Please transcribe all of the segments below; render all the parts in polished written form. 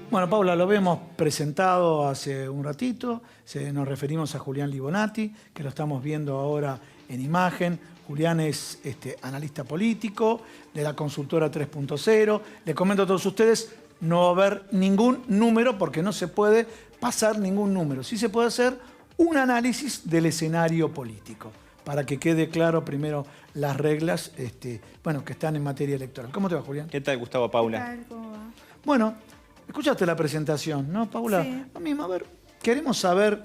Bueno, Paula, lo habíamos presentado hace un ratito. Nos referimos a Julián Libonati, que lo estamos viendo ahora en imagen. Julián es analista político de la consultora 3.0. Le comento a todos ustedes, no va a haber ningún número porque no se puede pasar ningún número. Sí se puede hacer un análisis del escenario político, para que quede claro primero las reglas bueno, que están en materia electoral. ¿Cómo te va, Julián? ¿Qué tal, Gustavo, Paula? ¿Qué tal? ¿Cómo va? Bueno, escuchaste la presentación, ¿no, Paula? Sí. Lo mismo, a ver, queremos saber,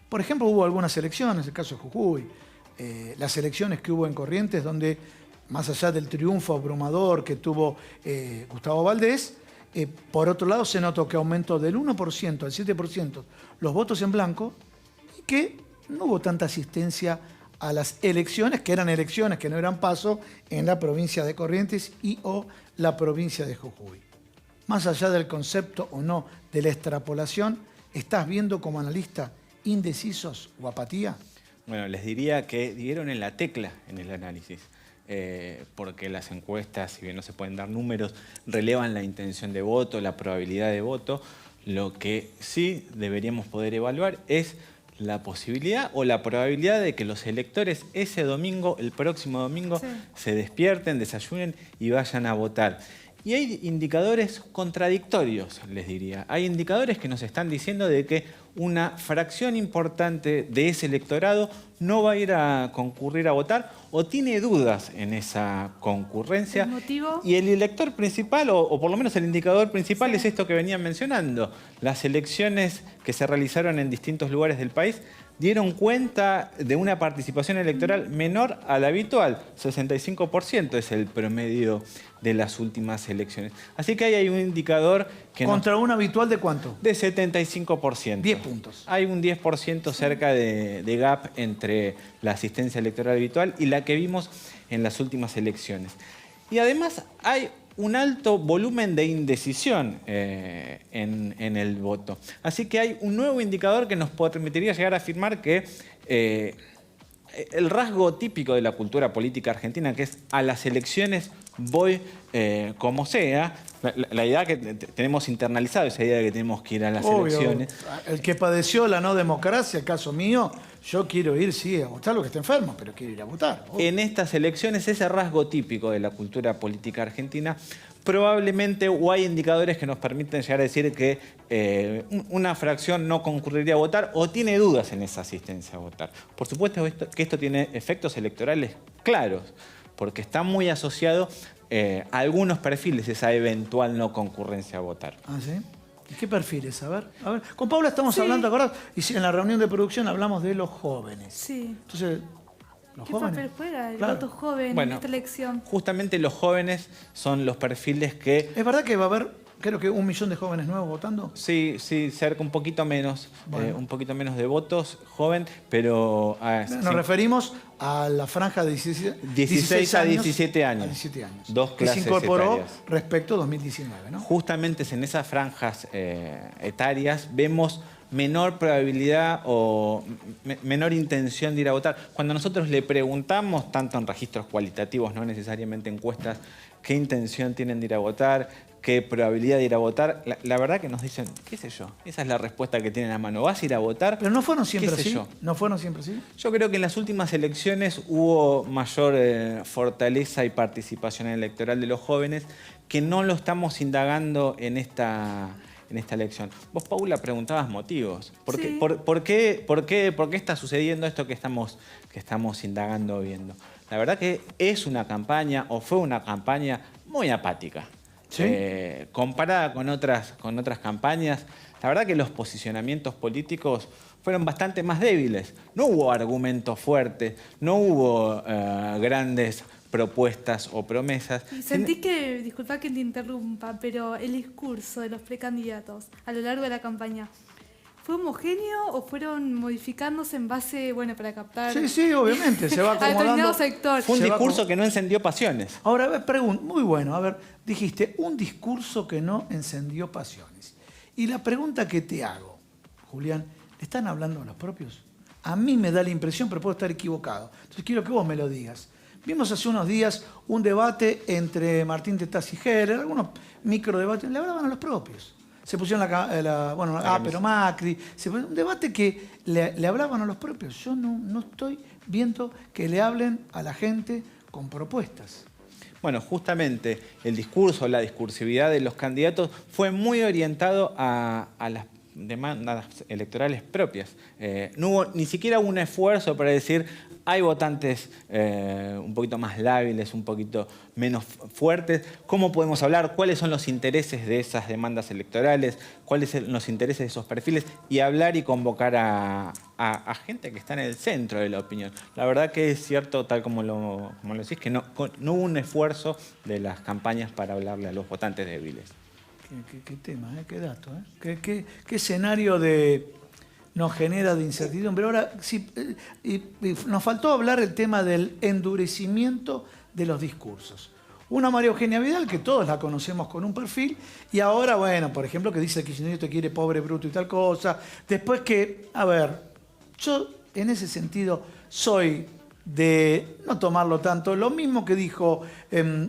por ejemplo, hubo algunas elecciones, el caso de Jujuy, las elecciones que hubo en Corrientes, donde, más allá del triunfo abrumador que tuvo Gustavo Valdés, por otro lado se notó que aumentó del 1% al 7% los votos en blanco y que no hubo tanta asistencia a las elecciones, que no eran paso, en la provincia de Corrientes y o la provincia de Jujuy. Más allá del concepto o no de la extrapolación, ¿estás viendo como analista indecisos o apatía? Bueno, les diría que dieron en la tecla en el análisis, porque las encuestas, si bien no se pueden dar números, relevan la intención de voto, la probabilidad de voto. Lo que sí deberíamos poder evaluar es la posibilidad o la probabilidad de que los electores ese domingo, el próximo domingo, Sí, se despierten, desayunen y vayan a votar. Y hay indicadores contradictorios, les diría. Hay indicadores que nos están diciendo de que una fracción importante de ese electorado no va a ir a concurrir a votar o tiene dudas en esa concurrencia. ¿el motivo? Y el elector principal, o por lo menos el indicador principal, Sí. es esto que venían mencionando. Las elecciones que se realizaron en distintos lugares del país dieron cuenta de una participación electoral menor a la habitual. 65% es el promedio de las últimas elecciones. Así que ahí hay un indicador que ¿Contra un habitual de cuánto? de 75%. 10 puntos. Hay un 10% cerca de gap entre la asistencia electoral habitual y la que vimos en las últimas elecciones. Y además hay un alto volumen de indecisión en el voto. Así que hay un nuevo indicador que nos permitiría llegar a afirmar que el rasgo típico de la cultura política argentina, que es a las elecciones voy como sea, la idea que tenemos internalizado, esa idea de que tenemos que ir a las elecciones. El que padeció la no democracia, el caso mío, yo quiero ir, sí, a votar, lo que esté enfermo, pero quiero ir a votar. En estas elecciones, ese rasgo típico de la cultura política argentina, probablemente o hay indicadores que nos permiten llegar a decir que una fracción no concurriría a votar o tiene dudas en esa asistencia a votar. Por supuesto que esto tiene efectos electorales claros, porque está muy asociado a algunos perfiles esa eventual no concurrencia a votar. ¿Ah, sí? ¿Y qué perfiles? A ver. Con Paula estamos Sí. hablando, ¿acordás? Y en la reunión de producción hablamos de los jóvenes. Sí. Entonces, los ¿Qué jóvenes. papel juega el Claro. voto joven Bueno. en esta elección? Justamente los jóvenes son los perfiles que ¿Es verdad que va a haber, creo que 1 millón de jóvenes nuevos votando? sí, cerca un poquito menos, Bueno. un poquito menos de votos, joven, pero Nos referimos a la franja de 16 a 17 años. A 17 años. Dos que clases se incorporó etarias. respecto a 2019, ¿no? Justamente es en esas franjas etarias vemos menor probabilidad o menor intención de ir a votar. Cuando nosotros le preguntamos, tanto en registros cualitativos, no necesariamente encuestas, qué intención tienen de ir a votar, qué probabilidad de ir a votar, la verdad que nos dicen, qué sé yo, esa es la respuesta que tienen a mano. ¿Vas a ir a votar? Pero no fueron siempre ¿Qué sé así. yo? No fueron siempre así. Yo creo que en las últimas elecciones hubo mayor fortaleza y participación electoral de los jóvenes, que no lo estamos indagando en esta elección. Vos, Paula, preguntabas motivos. Sí. ¿Por qué está sucediendo esto que estamos indagando, viendo? La verdad que es una campaña, o fue una campaña muy apática. ¿Sí? Comparada con otras campañas, la verdad que los posicionamientos políticos fueron bastante más débiles. No hubo argumentos fuertes, no hubo grandes propuestas o promesas. Y sentí que, disculpa que te interrumpa, pero el discurso de los precandidatos a lo largo de la campaña, ¿fue homogéneo o fueron modificándose en base, bueno, para captar Sí, obviamente, se va a determinado acomodando. sector? Fue un Se va discurso como- que no encendió pasiones. Ahora, a ver, muy bueno. A ver, dijiste, un discurso que no encendió pasiones. Y la pregunta que te hago, Julián, ¿le están hablando a los propios? A mí me da la impresión, pero puedo estar equivocado. Entonces quiero que vos me lo digas. Vimos hace unos días un debate entre Martín Tetaz y Heller, algunos microdebates, le hablaban a los propios. Se pusieron pero Macri, un debate que le hablaban a los propios. Yo no estoy viendo que le hablen a la gente con propuestas. Bueno, justamente el discurso, la discursividad de los candidatos fue muy orientado a las demandas electorales propias. No hubo ni siquiera un esfuerzo para decir hay votantes un poquito más lábiles, un poquito menos fuertes. ¿Cómo podemos hablar? ¿Cuáles son los intereses de esas demandas electorales? ¿Cuáles son los intereses de esos perfiles? Y hablar y convocar a gente que está en el centro de la opinión. La verdad que es cierto, tal como lo decís, que no hubo un esfuerzo de las campañas para hablarle a los votantes débiles. Qué tema, qué dato, qué escenario nos genera de incertidumbre. Ahora, sí, y nos faltó hablar el tema del endurecimiento de los discursos. Una María Eugenia Vidal, que todos la conocemos con un perfil, y ahora, bueno, por ejemplo, que dice que Kirchner te quiere pobre, bruto y tal cosa. Después que, a ver, yo en ese sentido soy de no tomarlo tanto. Lo mismo que dijo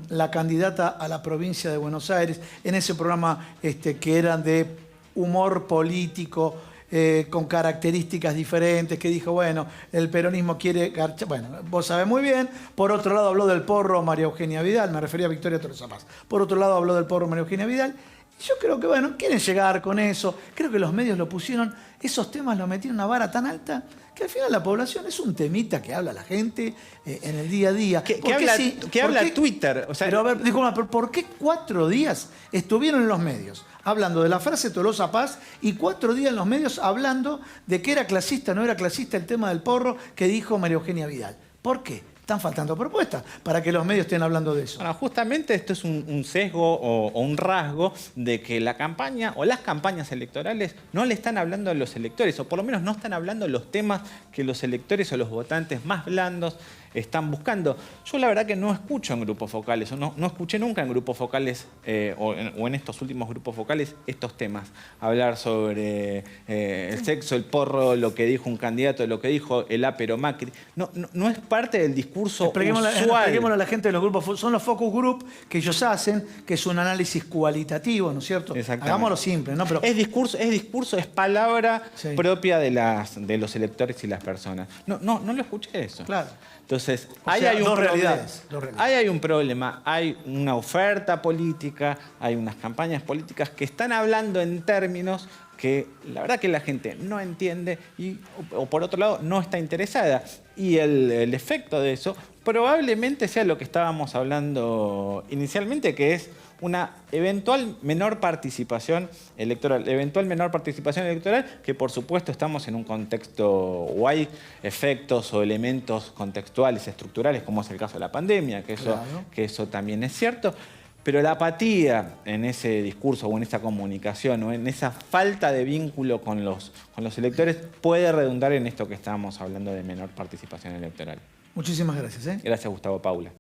la candidata a la provincia de Buenos Aires en ese programa que era de humor político, con características diferentes, que dijo, bueno, el peronismo quiere garchar. Bueno, vos sabés muy bien. Por otro lado habló del porro María Eugenia Vidal, me refería a Victoria Tolosa Paz. Por otro lado habló del porro María Eugenia Vidal. Yo creo que, bueno, quieren llegar con eso. Creo que los medios lo pusieron, esos temas los metieron a una vara tan alta que al final la población es un temita que habla la gente en el día a día. ¿Qué habla Twitter? O sea, pero a ver, disculpa, pero ¿por qué 4 días estuvieron en los medios hablando de la frase Tolosa Paz y 4 días en los medios hablando de que era clasista, no era clasista el tema del porro que dijo María Eugenia Vidal? ¿Por qué? Están faltando propuestas para que los medios estén hablando de eso. Bueno, justamente esto es un sesgo o un rasgo de que la campaña o las campañas electorales no le están hablando a los electores, o por lo menos no están hablando los temas que los electores o los votantes más blandos están buscando. Yo la verdad que no escucho en grupos focales, o no escuché nunca en grupos focales o en estos últimos grupos focales estos temas. Hablar sobre el sexo, el porro, lo que dijo un candidato, lo que dijo el ápero Macri. No es parte del discurso usual. Expliquémosle a la gente de los grupos, son los focus group que ellos hacen, que es un análisis cualitativo, ¿no es cierto? Hagámoslo simple, ¿no? Pero es discurso, es palabra propia de los electores y las personas. No lo escuché eso. Claro. Entonces, ahí hay dos realidades. Ahí hay un problema. Hay una oferta política, hay unas campañas políticas que están hablando en términos que la verdad que la gente no entiende o por otro lado no está interesada. Y el efecto de eso probablemente sea lo que estábamos hablando inicialmente, que es una eventual menor participación electoral. Que por supuesto estamos en un contexto o hay efectos o elementos contextuales, estructurales, como es el caso de la pandemia, que eso también es cierto. Pero la apatía en ese discurso o en esa comunicación o en esa falta de vínculo con los electores puede redundar en esto que estábamos hablando de menor participación electoral. Muchísimas gracias. Gracias, Gustavo Paula.